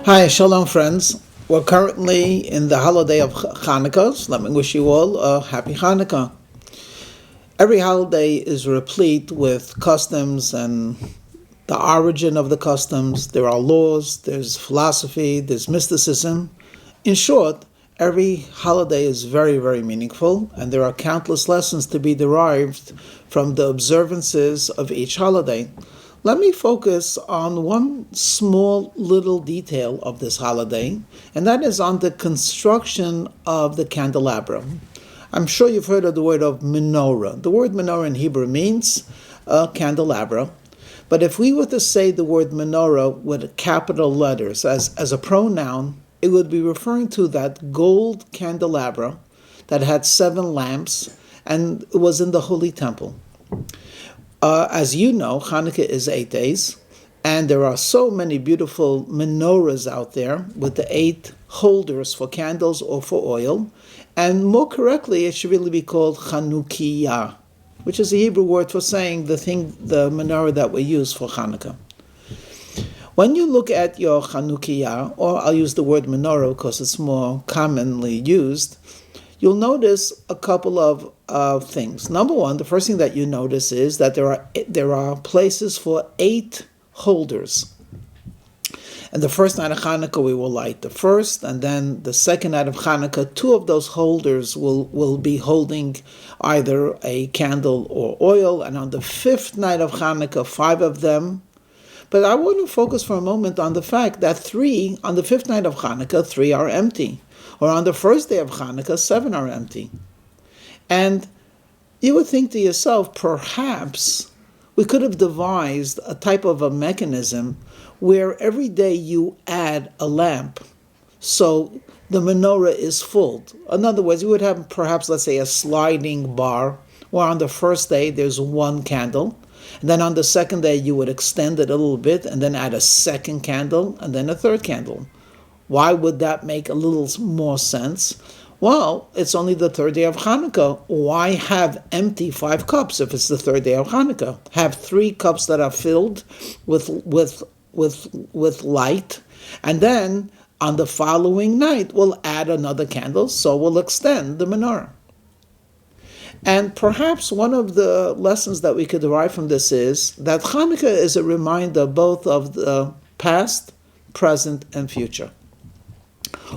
Hi, Shalom friends. We're currently in the holiday of Hanukkah, so let me wish you all a happy Hanukkah. Every holiday is replete with customs and the origin of the customs. There are laws, there's philosophy, there's mysticism. In short, every holiday is very, very meaningful, and there are countless lessons to be derived from the observances of each holiday. Let me focus on one small little detail of this holiday, and that is on the construction of the candelabra. I'm sure you've heard of the word of menorah. The word menorah in Hebrew means a candelabra. But if we were to say the word menorah with capital letters as a pronoun, it would be referring to that gold candelabra that had 7 lamps and it was in the Holy Temple. As you know, Hanukkah is 8 days, and there are so many beautiful menorahs out there with the 8 holders for candles or for oil, and more correctly, it should really be called Chanukiah, which is a Hebrew word for saying the menorah that we use for Hanukkah. When you look at your Chanukiah, or I'll use the word menorah because it's more commonly used, you'll notice a couple of things. Number one, the first thing that you notice is that there are places for 8 holders. And the first night of Hanukkah, we will light the first, and then the second night of Hanukkah, 2 of those holders will be holding either a candle or oil, and on the 5th night of Hanukkah, 5 of them. But I want to focus for a moment on the fact that 3, on the 5th night of Hanukkah, 3 are empty. Or on the first day of Hanukkah, 7 are empty. And you would think to yourself, perhaps we could have devised a type of a mechanism where every day you add a lamp, so the menorah is full. In other words, you would have perhaps, let's say, a sliding bar, where on the first day there's 1 candle, and then on the second day you would extend it a little bit, and then add a second candle, and then a third candle. Why would that make a little more sense? Well, it's only the 3rd day of Hanukkah. Why have empty 5 cups if it's the 3rd day of Hanukkah? Have 3 cups that are filled with light, and then on the following night we'll add another candle, so we'll extend the menorah. And perhaps one of the lessons that we could derive from this is that Hanukkah is a reminder both of the past, present, and future.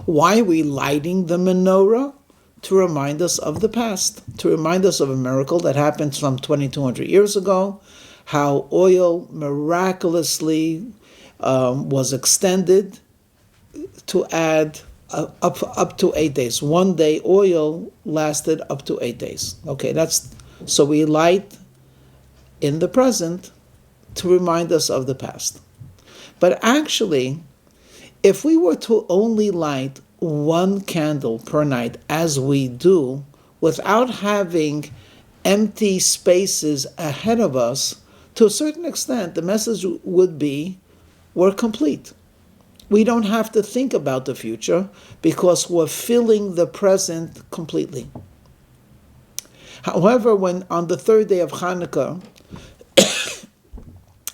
Why are we lighting the menorah? To remind us of the past, to remind us of a miracle that happened some 2,200 years ago, how oil miraculously was extended to add up to 8 days. 1 day oil lasted up to 8 days. Okay, so we light in the present to remind us of the past. But actually, if we were to only light 1 candle per night, as we do, without having empty spaces ahead of us, to a certain extent, the message would be, we're complete. We don't have to think about the future because we're filling the present completely. However, when on the 3rd day of Hanukkah,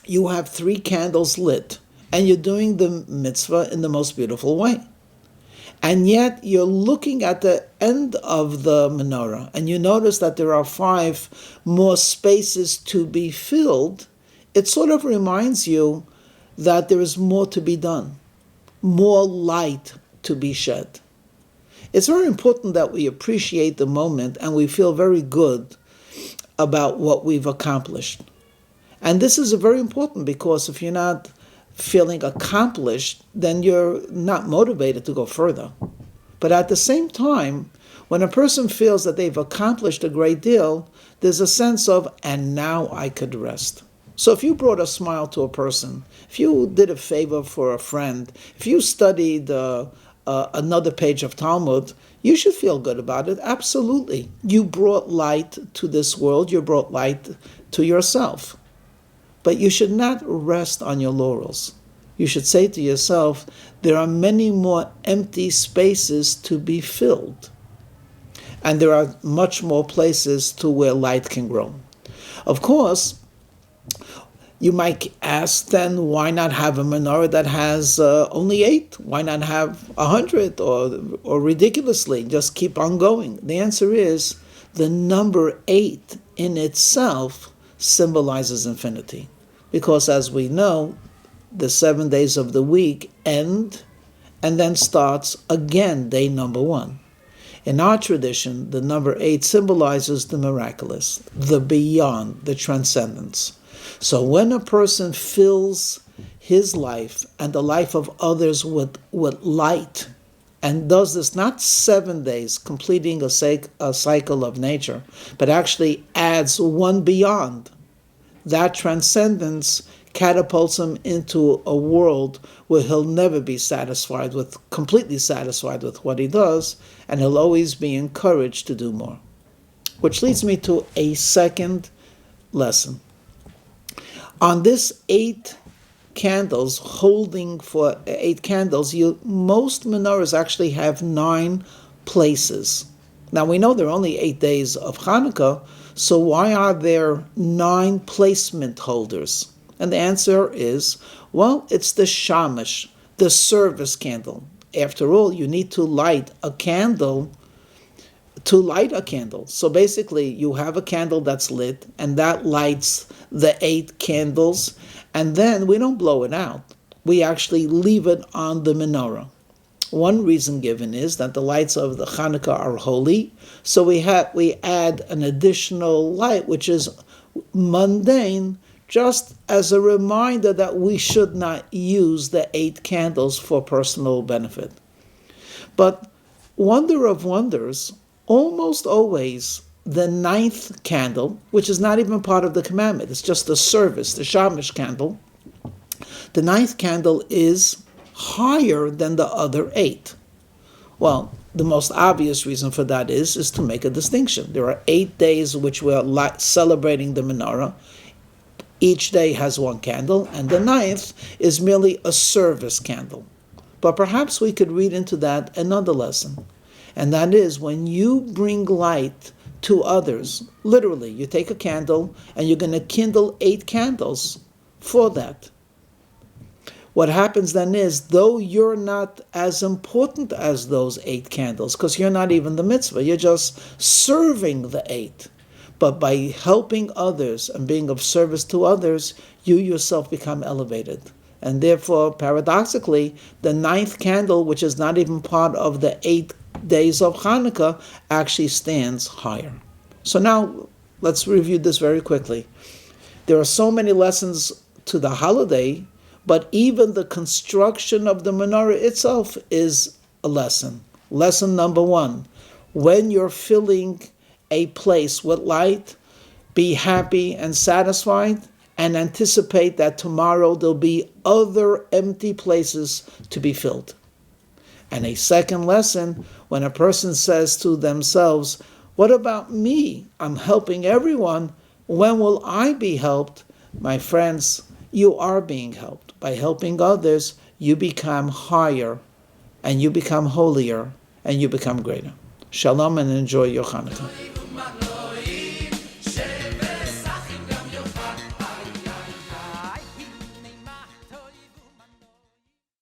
you have 3 candles lit, and you're doing the mitzvah in the most beautiful way. And yet you're looking at the end of the menorah, and you notice that there are 5 more spaces to be filled. It sort of reminds you that there is more to be done, more light to be shed. It's very important that we appreciate the moment and we feel very good about what we've accomplished. And this is very important because if you're not feeling accomplished, then you're not motivated to go further. But at the same time, when a person feels that they've accomplished a great deal, there's a sense of, and now I could rest. So if you brought a smile to a person, if you did a favor for a friend, if you studied another page of Talmud, you should feel good about it. Absolutely. You brought light to this world. You brought light to yourself. But you should not rest on your laurels. You should say to yourself, there are many more empty spaces to be filled. And there are much more places to where light can grow. Of course, You might ask then, why not have a menorah that has only 8? Why not have 100 or ridiculously just keep on going? The answer is the number 8 in itself symbolizes infinity. Because as we know, the 7 days of the week end and then starts again day number 1. In our tradition, the number 8 symbolizes the miraculous, the beyond, the transcendence. So when a person fills his life and the life of others with light, and does this not 7 days, completing a cycle of nature, but actually adds one beyond, that transcendence catapults him into a world where he'll never be completely satisfied with what he does, and he'll always be encouraged to do more. Which leads me to a second lesson. On this 8 candles, holding for 8 candles, most menorahs actually have 9 places. Now we know there are only 8 days of Hanukkah, so why are there 9 placement holders? And the answer is, well, it's the shamash, the service candle. After all, you need to light a candle to light a candle. So basically, you have a candle that's lit, and that lights the 8 candles, and then we don't blow it out. We actually leave it on the menorah. One reason given is that the lights of the Hanukkah are holy, so we add an additional light, which is mundane, just as a reminder that we should not use the 8 candles for personal benefit. But wonder of wonders, almost always the 9th candle, which is not even part of the commandment, it's just the service, the shamash candle, the 9th candle is higher than the other 8. Well, the most obvious reason for that is to make a distinction. There are 8 days which we're celebrating the menorah. Each day has 1 candle, and the 9th is merely a service candle. But perhaps we could read into that another lesson, and that is when you bring light to others, literally, you take a candle and you're going to kindle 8 candles for that. What happens then is, though you're not as important as those 8 candles, because you're not even the mitzvah, you're just serving the 8. But by helping others and being of service to others, you yourself become elevated. And therefore, paradoxically, the 9th candle, which is not even part of the 8 days of Hanukkah, actually stands higher. So now, let's review this very quickly. There are so many lessons to the holiday, but even the construction of the menorah itself is a lesson. Lesson number 1, when you're filling a place with light, be happy and satisfied, and anticipate that tomorrow there'll be other empty places to be filled. And a second lesson, when a person says to themselves, what about me? I'm helping everyone. When will I be helped? My friends, you are being helped. By helping others, you become higher, and you become holier, and you become greater. Shalom, and enjoy your Hanukkah.